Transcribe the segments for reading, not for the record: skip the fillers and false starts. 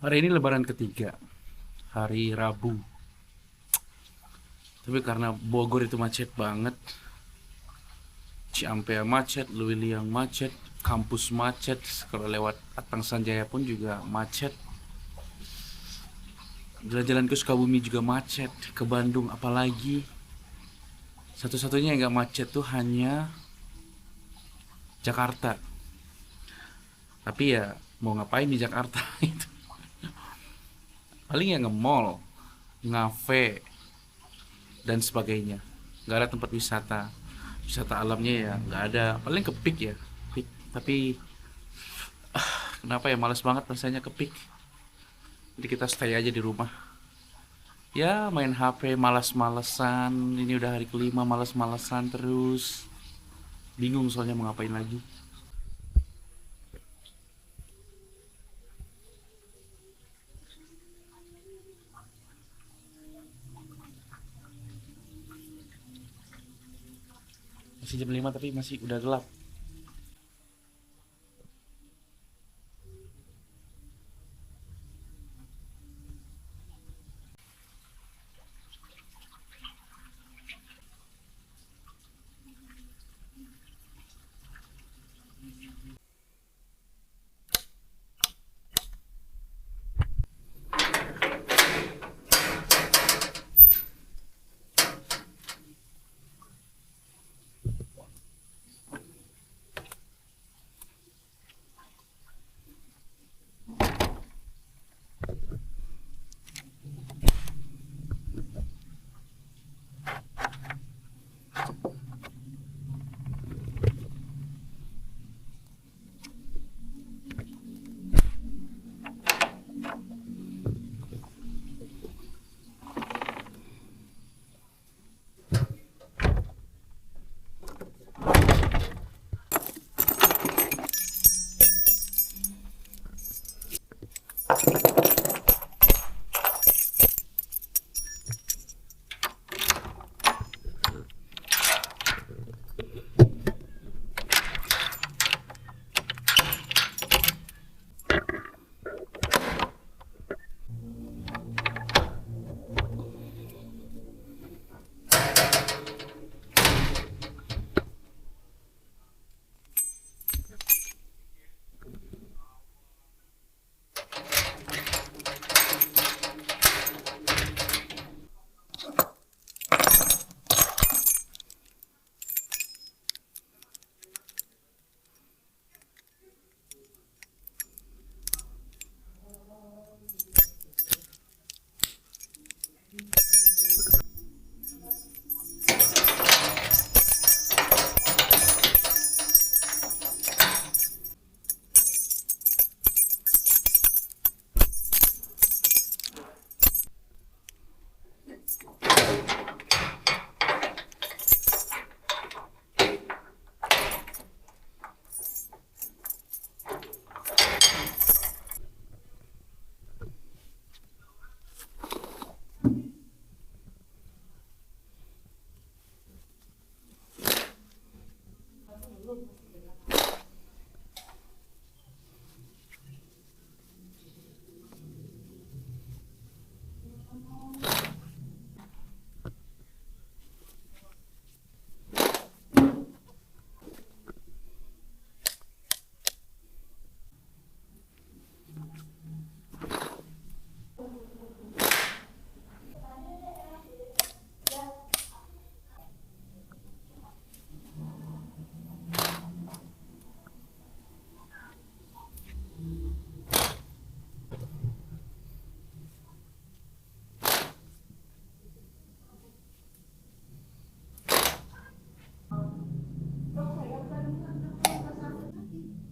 Hari ini lebaran ketiga, hari Rabu. Tapi karena Bogor itu macet banget, Ciampea macet, Luwiliang macet, kampus macet, kalau lewat Atang Sanjaya pun juga macet. Jalan-jalan ke Sukabumi juga macet, ke Bandung apalagi. Satu-satunya yang gak macet tuh hanya Jakarta. Tapi ya mau ngapain di Jakarta itu? Paling ya nge-mall, ngafe, dan sebagainya. Nggak ada tempat wisata alamnya ya nggak ada, paling ke Pik ya, Pik. Tapi kenapa ya malas banget rasanya ke Pik, jadi kita stay aja di rumah ya, main HP malas-malesan. Ini udah hari kelima malas-malesan terus, bingung soalnya mau ngapain lagi. Masih jam 5 tapi masih udah gelap.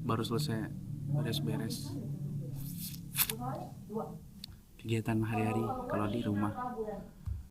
Baru selesai beres-beres kegiatan hari-hari kalau di rumah.